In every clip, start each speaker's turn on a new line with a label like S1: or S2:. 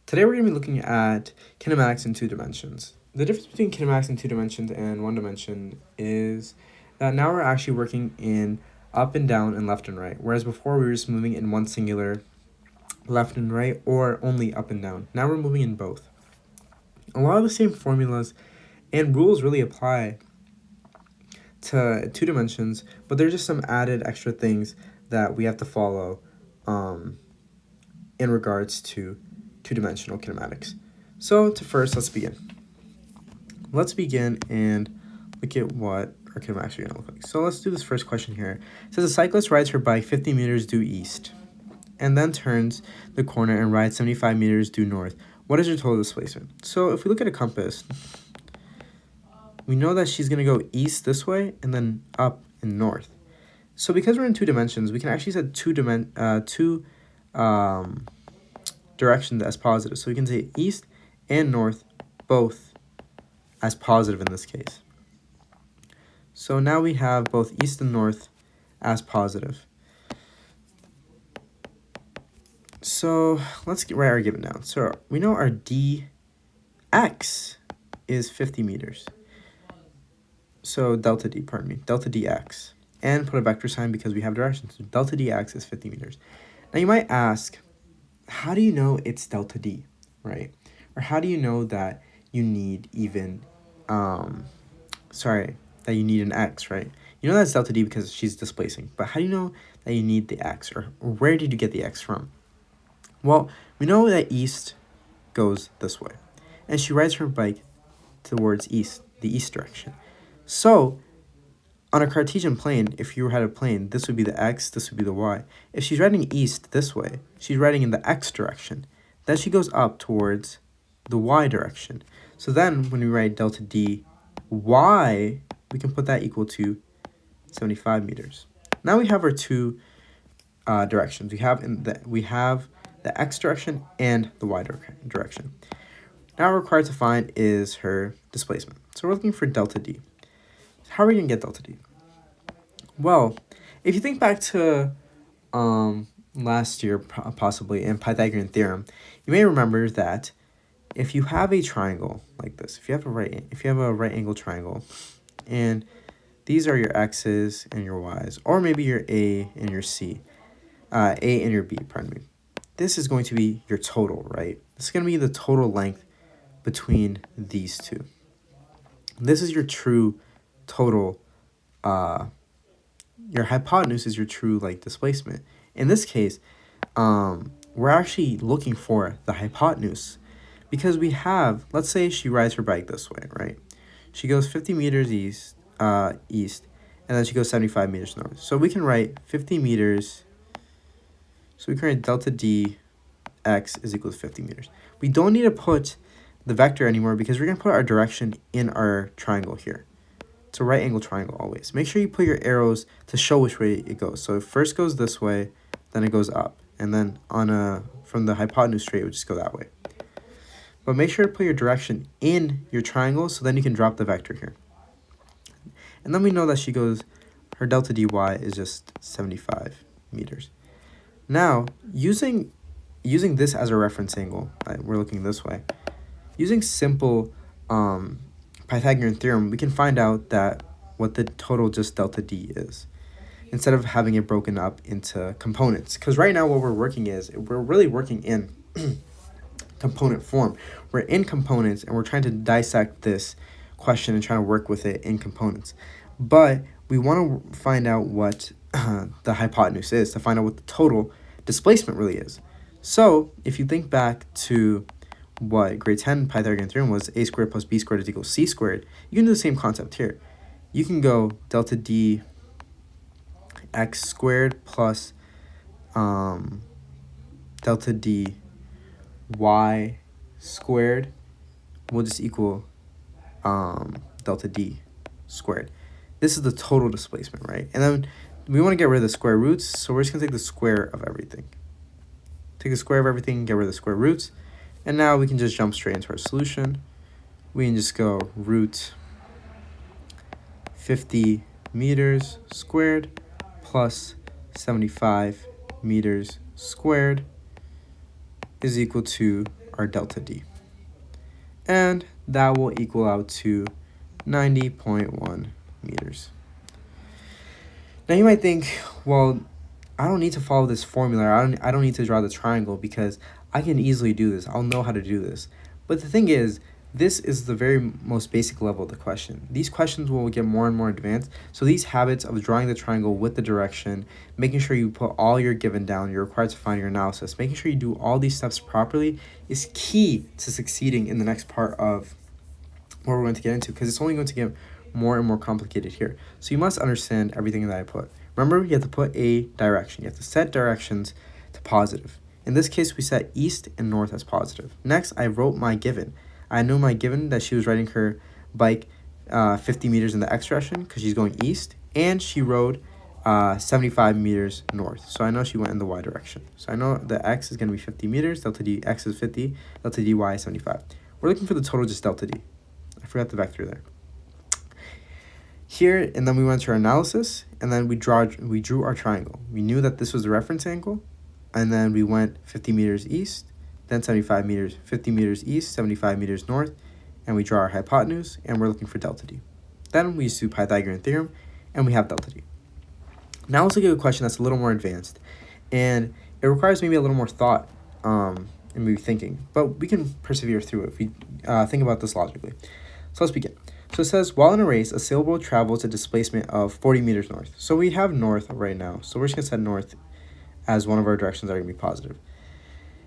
S1: Today we're going to be looking at kinematics in 2 dimensions. The difference between kinematics in 2 dimensions and 1 dimension is that now we're actually working in up and down and left and right, whereas before we were just moving in one singular left and right or only up and down. Now we're moving in both. A lot of the same formulas and rules really apply to 2 dimensions, but there's just some added extra things that we have to follow in regards to 2-dimensional kinematics. So let's begin. Let's begin and look at what our kinematics are going to look like. So let's do this first question here. It says a cyclist rides her bike 50 meters due east and then turns the corner and rides 75 meters due north. What is her total displacement? So if we look at a compass, we know that she's going to go east this way and then up and north. So because we're in 2 dimensions, we can actually set two directions as positive. So we can say east and north both as positive in this case. So now we have both east and north as positive. So let's write our given down. So we know our dx is 50 meters. So delta dx. And put a vector sign because we have directions. So delta dx is 50 meters. Now you might ask, how do you know it's delta d, right? Or how do you know that you need even, that you need an x, right? You know that's delta d because she's displacing, but how do you know that you need the x, or where did you get the x from? Well, we know that east goes this way, and she rides her bike towards east, the east direction. So on a Cartesian plane, if you had a plane, this would be the x, this would be the y. If she's riding east this way, she's riding in the x direction. Then she goes up towards the y direction. So then when we write delta d y, we can put that equal to 75 meters. Now we have our two directions. We have the x direction and the y direction. Now we're required to find is her displacement. So we're looking for delta d. How are we going to get delta d? Well, if you think back to last year, possibly, in Pythagorean theorem, you may remember that if you have a triangle like this, if you have a right angle triangle, and these are your x's and your y's, or maybe your a and your b, pardon me. This is going to be your total, right? This is going to be the total length between these two. This is your true total, your hypotenuse is your true displacement. In this case, we're actually looking for the hypotenuse because we have, let's say she rides her bike this way, right? She goes 50 meters east, and then she goes 75 meters north. So we can write 50 meters, so we can write delta d x is equal to 50 meters. We don't need to put the vector anymore because we're going to put our direction in our triangle here. It's a right angle triangle always. Make sure you put your arrows to show which way it goes. So it first goes this way, then it goes up, and then from the hypotenuse straight, it would just go that way. But make sure to put your direction in your triangle so then you can drop the vector here. And then we know that her delta dy is just 75 meters. Now, using this as a reference angle, we're looking this way, using simple Pythagorean theorem, we can find out that what the total just delta d is, instead of having it broken up into components. Because right now what we're really working in component form. We're in components and we're trying to dissect this question and trying to work with it in components. But we want to find out what the hypotenuse is, to find out what the total displacement really is. So if you think back to what grade 10 Pythagorean theorem was, a squared plus b squared is equal to c squared, you can do the same concept here. You can go delta d x squared plus delta d y squared will just equal delta d squared. This is the total displacement, right? And then we want to get rid of the square roots, so we're just going to take the square of everything. Take the square of everything, get rid of the square roots. And now we can just jump straight into our solution. We can just go root 50 meters squared plus 75 meters squared is equal to our delta D. And that will equal out to 90.1 meters. Now you might think, well, I don't need to follow this formula. I don't need to draw the triangle because I can easily do this. I'll know how to do this. But the thing is, this is the very most basic level of the question. These questions will get more and more advanced. So these habits of drawing the triangle with the direction, making sure you put all your given down, you're required to find your analysis, making sure you do all these steps properly is key to succeeding in the next part of what we're going to get into, because it's only going to get more and more complicated here. So you must understand everything that I put. Remember, you have to put a direction. You have to set directions to positive. In this case, we set east and north as positive. Next, I wrote my given. I knew my given that she was riding her bike 50 meters in the x direction because she's going east, and she rode 75 meters north. So I know she went in the y direction. So I know the x is going to be 50 meters, delta dx is 50, delta dy is 75. We're looking for the total, just delta d. I forgot the vector there. Here, and then we went to our analysis, and then we drew our triangle. We knew that this was the reference angle, and then we went 50 meters east, then 75 meters, 50 meters east, 75 meters north, and we draw our hypotenuse, and we're looking for delta D. Then we use the Pythagorean theorem, and we have delta D. Now let's look at a question that's a little more advanced, and it requires maybe a little more thought and maybe thinking, but we can persevere through it if we think about this logically. So let's begin. So it says, while in a race, a sailboat travels a displacement of 40 meters north. So we have north right now, so we're just going to set north as one of our directions that are going to be positive.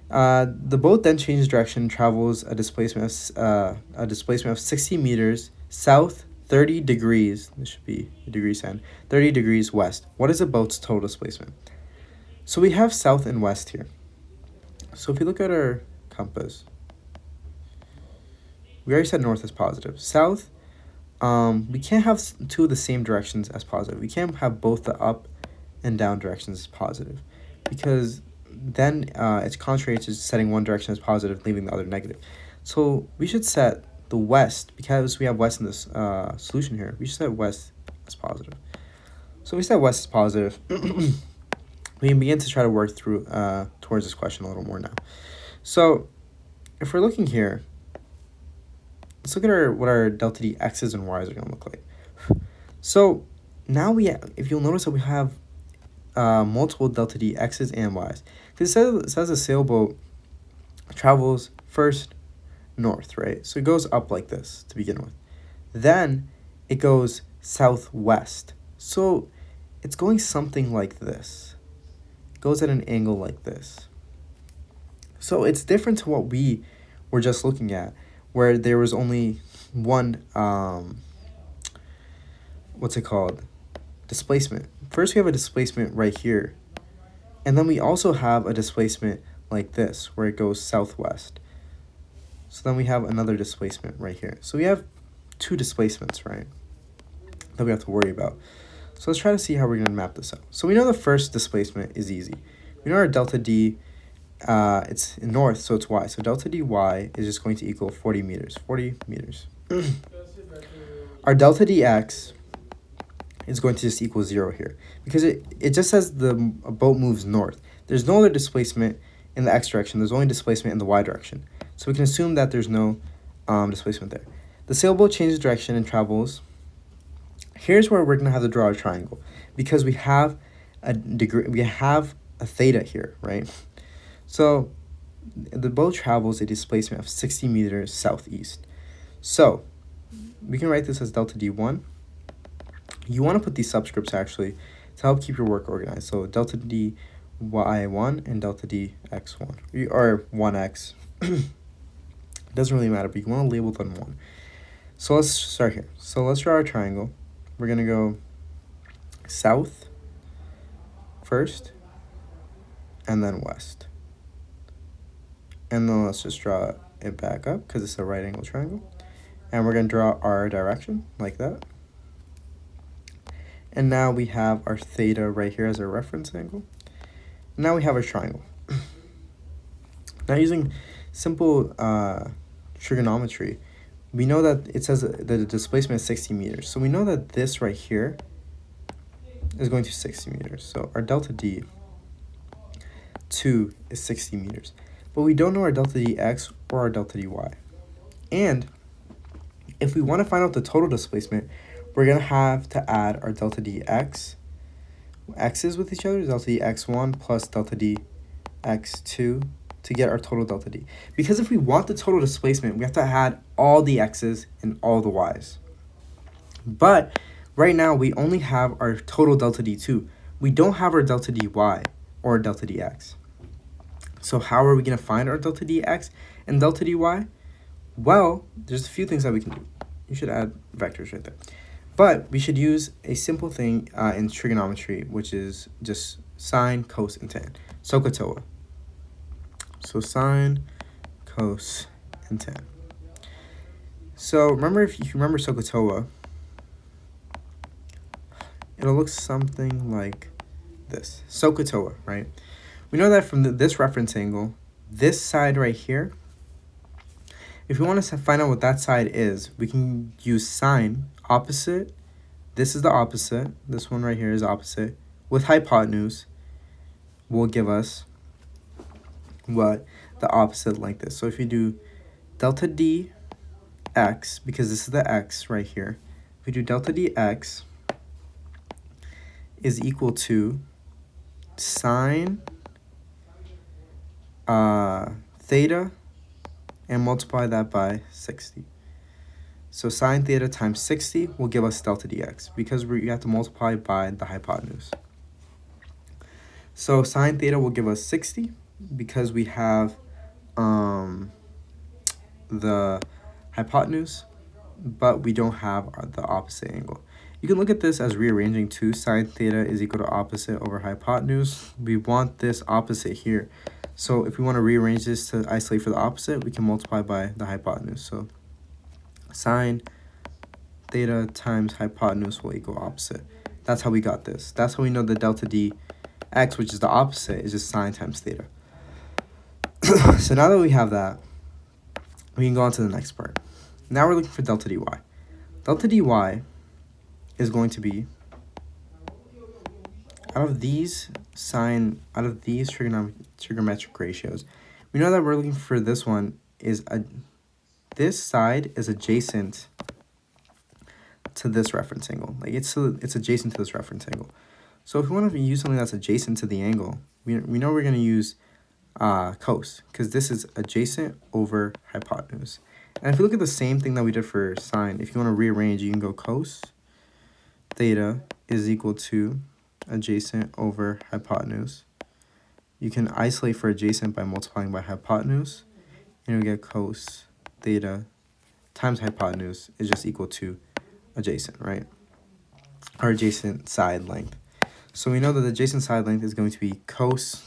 S1: The boat then changes direction and travels a displacement of 60 meters south, 30 degrees, this should be a degree sign, 30 degrees west. What is the boat's total displacement? So we have south and west here. So if you look at our compass, we already said north is positive. South, we can't have two of the same directions as positive. We can't have both the up and down directions as positive, because then it's contrary to setting one direction as positive, leaving the other negative. So we should set the west, because we have west in this solution here, we should set west as positive. So we set west as positive. We can begin to try to work through towards this question a little more now. So if we're looking here, let's look at what our delta d x's and y's are going to look like. So now if you'll notice that we have multiple delta d x's and y's. Because it says a sailboat travels first north, right? So it goes up like this to begin with. Then it goes southwest. So it's going something like this. It goes at an angle like this. So it's different to what we were just looking at, where there was only one, displacement. First we have a displacement right here, and then we also have a displacement like this, where it goes southwest. So then we have another displacement right here. So we have two displacements, right, that we have to worry about. So let's try to see how we're going to map this out. So we know the first displacement is easy. We know our delta d, it's in north, so it's y. So delta dy is just going to equal 40 meters. 40 meters. Our delta dx is going to just equal 0 here, because it just says the boat moves north. There's no other displacement in the x direction. There's only displacement in the y direction. So we can assume that there's no displacement there. The sailboat changes direction and travels. Here's where we're going to have to draw a triangle, because we have a theta here, right? So the boat travels a displacement of 60 meters southeast. So we can write this as delta d1. You want to put these subscripts actually to help keep your work organized. So delta dy1 and delta dx1, or 1x. It doesn't really matter, but you want to label them 1. So let's start here. So let's draw our triangle. We're going to go south first, and then west. And then let's just draw it back up, because it's a right angle triangle. And we're going to draw our direction like that. And now we have our theta right here as our reference angle. Now we have our triangle. Now using simple trigonometry, we know that it says that the displacement is 60 meters. So we know that this right here is going to 60 meters. So our delta d 2 is 60 meters. but we don't know our delta dx or our delta dy. And if we want to find out the total displacement, we're going to have to add our delta dx, x's with each other, delta dx1 plus delta dx2 to get our total delta d. Because if we want the total displacement, we have to add all the x's and all the y's. But right now, we only have our total delta d2. We don't have our delta dy or delta dx. So how are we going to find our delta dx and delta dy? Well, there's a few things that we can do. You should add vectors right there. But we should use a simple thing in trigonometry, which is just sine, cos, and tan. SOHCAHTOA. So sine, cos, and tan. So remember, if you remember SOHCAHTOA, it'll look something like this. SOHCAHTOA, right? We know that from this reference angle, this side right here, if we want to find out what that side is, we can use sine, opposite. This is the opposite. This one right here is opposite. With hypotenuse, will give us what? The opposite like this. So if you do delta dx, because this is the x right here, if we do delta dx is equal to sine theta and multiply that by 60. So sine theta times 60 will give us delta dx because we have to multiply by the hypotenuse. So sine theta will give us 60 because we have the hypotenuse, but we don't have the opposite angle. You can look at this as rearranging too. Sine theta is equal to opposite over hypotenuse. We want this opposite here. So if we want to rearrange this to isolate for the opposite, we can multiply by the hypotenuse. So sine theta times hypotenuse will equal opposite. That's how we got this. That's how we know the delta dx, which is the opposite, is just sine times theta. So now that we have that, we can go on to the next part. Now we're looking for delta dy. Delta dy is going to be, out of these trigonometric ratios, we know that we're looking for this one is this side is adjacent to this reference angle. Like it's adjacent to this reference angle. So if we want to use something that's adjacent to the angle, we know we're going to use cos, because this is adjacent over hypotenuse. And if you look at the same thing that we did for sine, if you want to rearrange, you can go cos theta is equal to adjacent over hypotenuse. You can isolate for adjacent by multiplying by hypotenuse, and you get cos theta times hypotenuse is just equal to adjacent, right? Our adjacent side length. So we know that the adjacent side length is going to be cos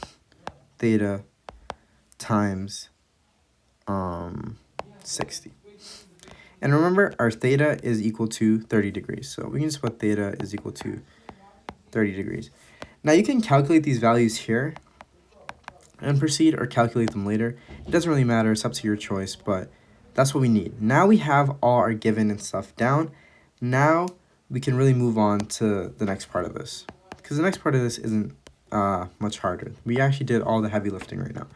S1: theta times 60. And remember, our theta is equal to 30 degrees. So we can just put theta is equal to 30 degrees. Now you can calculate these values here and proceed, or calculate them later. It doesn't really matter. It's up to your choice, but that's what we need. Now we have all our given and stuff down. Now we can really move on to the next part of this, because the next part of this isn't much harder. We actually did all the heavy lifting right now.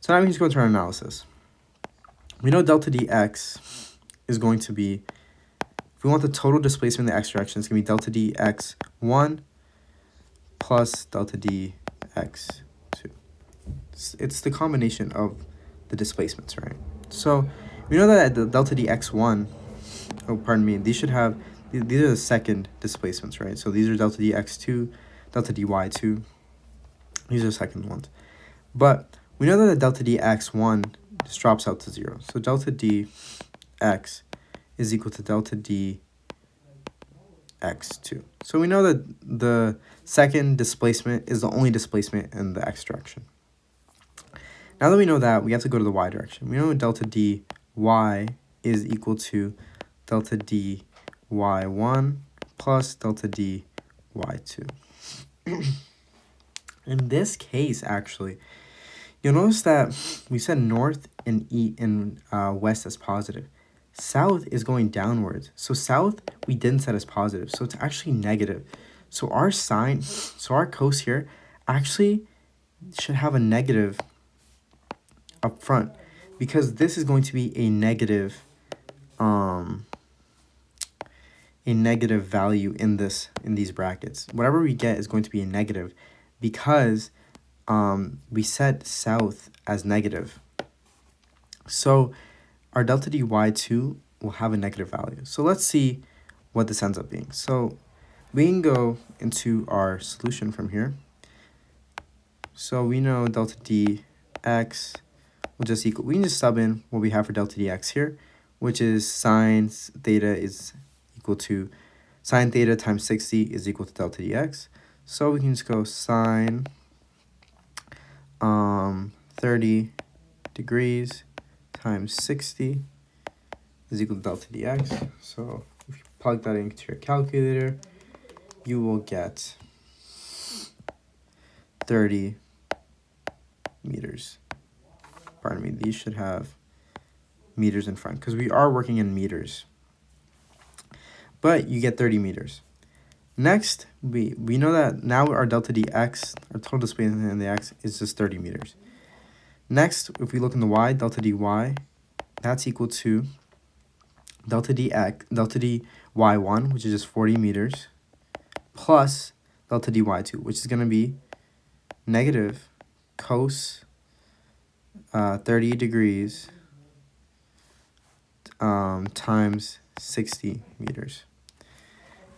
S1: So now we can just go into our analysis. We know delta dx is going to be, if we want the total displacement in the x direction, it's going to be delta dx1 plus delta dx2. It's the combination of the displacements, right? So we know that the delta dx1, oh, pardon me, these are the second displacements, right? So these are delta dx2, delta dy2. These are the second ones. But we know that the delta dx1 just drops out to 0. So delta dx is equal to delta dx2. So we know that the second displacement is the only displacement in the x direction. Now that we know that, we have to go to the y direction. We know delta dy is equal to delta dy1 plus delta dy2. In this case, actually, you'll notice that we said north and west as positive. South is going downwards. So south we didn't set as positive. So it's actually negative. So our cos here actually should have a negative up front, because this is going to be a negative value in these brackets. Whatever we get is going to be a negative because we set south as negative. So our delta dy2 will have a negative value. So let's see what this ends up being. So we can go into our solution from here. So we know delta dx will just equal, we can just sub in what we have for delta dx here, which is sine theta is equal to, sine theta times 60 is equal to delta dx. So we can just go sine 30 degrees times 60 is equal to delta dx. So if you plug that into your calculator, you will get 30 meters. Pardon me, these should have meters in front because we are working in meters. But you get 30 meters. Next, we know that now our delta dx, our total displacement in the x, is just 30 meters. Next, if we look in the y, delta dy, that's equal to delta dy1, which is just 40 meters, plus delta dy2, which is going to be negative cos 30 degrees times 60 meters.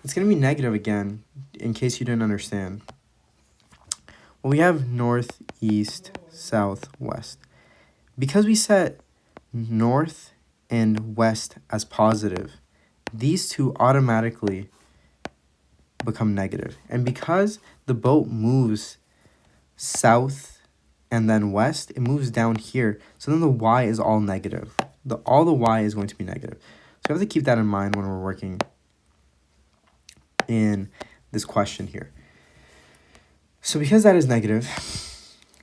S1: It's going to be negative again, in case you didn't understand. Well, we have north, east, south, west. Because we set north and west as positive, these two automatically become negative. And because the boat moves south and then west, it moves down here. So then the y is all negative. All the y is going to be negative. So you have to keep that in mind when we're working in this question here. So because that is negative,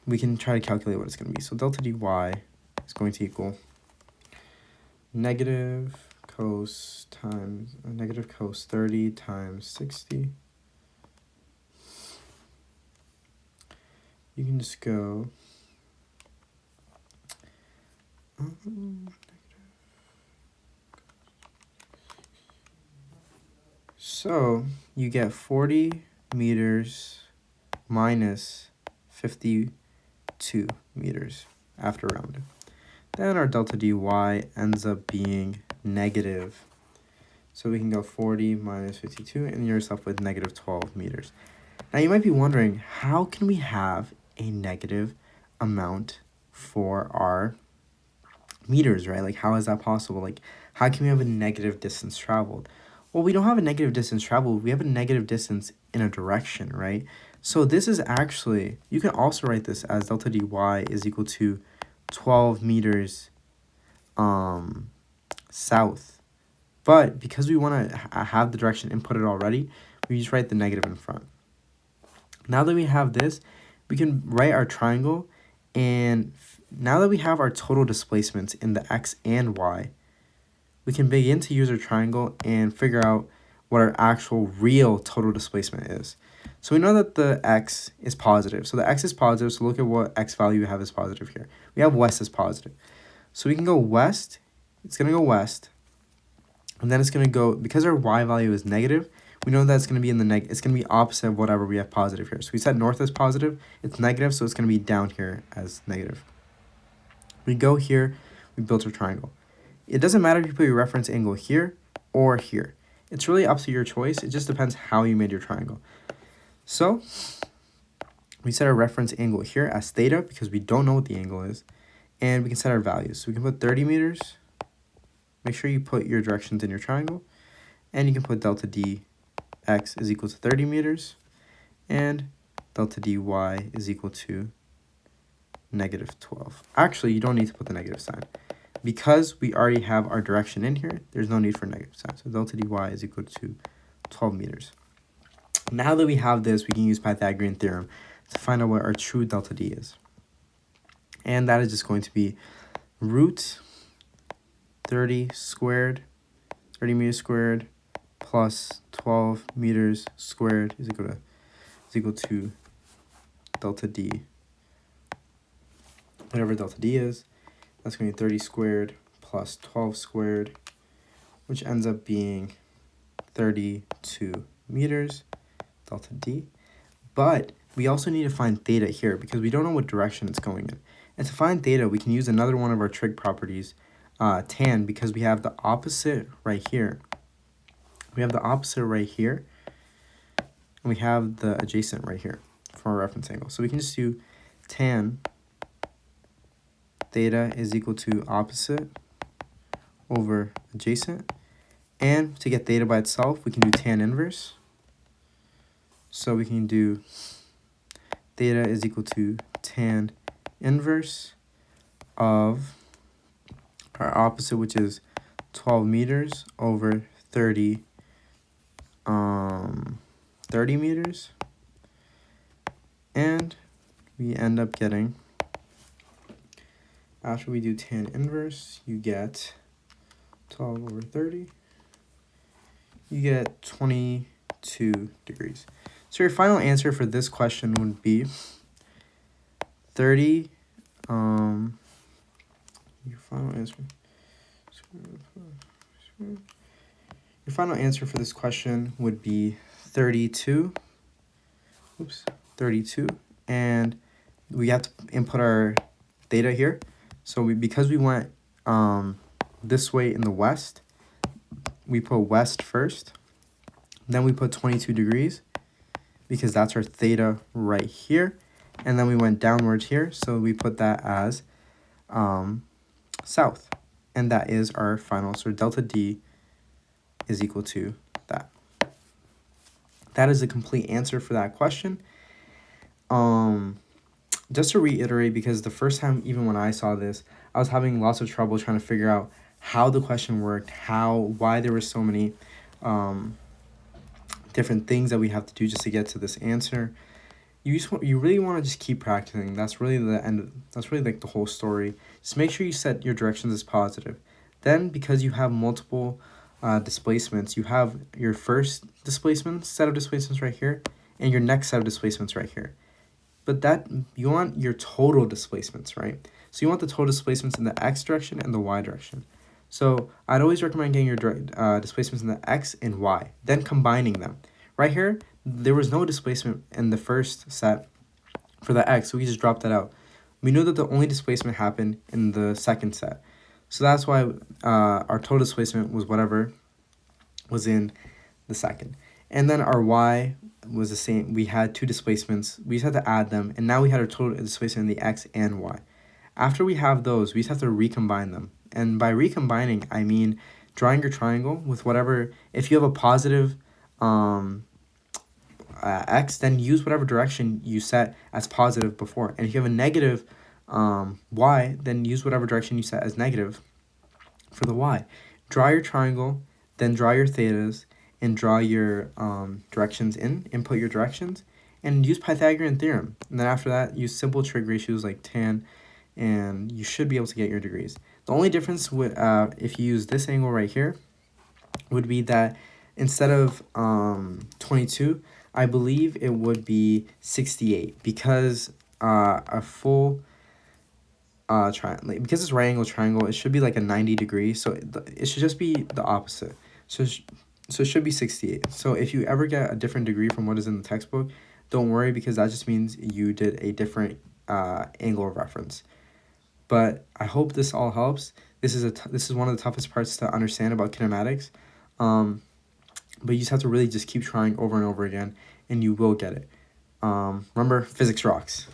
S1: we can try to calculate what it's going to be. So delta dy is going to equal negative cos 30 times 60. You can just go so you get 40 meters minus 52 meters after rounding. Then our delta dy ends up being negative. So we can go 40 minus 52, and you're left with negative 12 meters. Now you might be wondering, how can we have a negative amount for our meters, right? Like, how is that possible? Like, how can we have a negative distance traveled? Well, we don't have a negative distance traveled. We have a negative distance in a direction, right? So this is actually, you can also write this as delta dy is equal to 12 meters south. But because we want to have the direction inputted already, we just write the negative in front. Now that we have this, we can write our triangle, and now that we have our total displacements in the x and y, we can begin to use our triangle and figure out what our actual real total displacement is. So we know that the x is positive. So the x is positive, so look at what x value we have as positive here. We have west as positive. So we can go west, it's going to go west, and then it's going to go, because our y value is negative, we know that it's going to be in the it's going to be opposite of whatever we have positive here. So we said north is positive, it's negative, so it's going to be down here as negative. We go here, we built our triangle. It doesn't matter if you put your reference angle here or here. It's really up to your choice. It just depends how you made your triangle. So we set our reference angle here as theta because we don't know what the angle is. And we can set our values. So we can put 30 meters. Make sure you put your directions in your triangle. And you can put delta dx is equal to 30 meters. And delta dy is equal to negative 12. Actually, you don't need to put the negative sign. Because we already have our direction in here, there's no need for negative sign. So delta dy is equal to 12 meters. Now that we have this, we can use Pythagorean theorem to find out what our true delta d is. And that is just going to be root 30 meters squared, plus 12 meters squared is equal to delta d, whatever delta d is. That's going to be 30 squared plus 12 squared, which ends up being 32 meters, delta D. But we also need to find theta here because we don't know what direction it's going in. And to find theta, we can use another one of our trig properties, tan, because we have the opposite right here. We have the opposite right here, and we have the adjacent right here for our reference angle. So we can just do tan theta is equal to opposite over adjacent. And to get theta by itself, we can do tan inverse. So we can do theta is equal to tan inverse of our opposite, which is 12 meters over 30 meters. And we end up getting, after we do tan inverse, you get 12 over 30. You get 22 degrees. So your final answer for this question would be 30, your final answer for this question would be 32, 32, and we have to input our theta here. So because we went this way in the west, we put west first, then we put 22 degrees because that's our theta right here, and then we went downwards here, so we put that as south, and that is our final. So delta D is equal to that. That is the complete answer for that question. Just to reiterate, because the first time, even when I saw this, I was having lots of trouble trying to figure out how the question worked, why there were so many different things that we have to do just to get to this answer. You really want to just keep practicing. That's really the end. That's really like the whole story. Just make sure you set your directions as positive. Then, because you have multiple displacements, you have your first set of displacements right here, and your next set of displacements right here. But that you want your total displacements, right? So you want the total displacements in the x direction and the y direction. So I'd always recommend getting your displacements in the x and y, then combining them. Right here, there was no displacement in the first set for the x, so we just dropped that out. We knew that the only displacement happened in the second set. So that's why our total displacement was whatever was in the second. And then our y was the same. We had two displacements. We just had to add them, and now we had our total displacement in the x and y. After we have those, we just have to recombine them. And by recombining, I mean drawing your triangle with whatever. If you have a positive x, then use whatever direction you set as positive before. And if you have a negative y, then use whatever direction you set as negative for the y. Draw your triangle, then draw your thetas, and draw your directions input your directions, and use Pythagorean theorem. And then after that, use simple trig ratios like tan, and you should be able to get your degrees. The only difference with if you use this angle right here would be that instead of 22, I believe it would be 68, because a full triangle, because it's right angle triangle, it should be like a 90 degree, so it should just be the opposite. So it should be 68. So if you ever get a different degree from what is in the textbook, don't worry, because that just means you did a different angle of reference. But I hope this all helps. This is one of the toughest parts to understand about kinematics. But you just have to really just keep trying over and over again, and you will get it. Remember, physics rocks.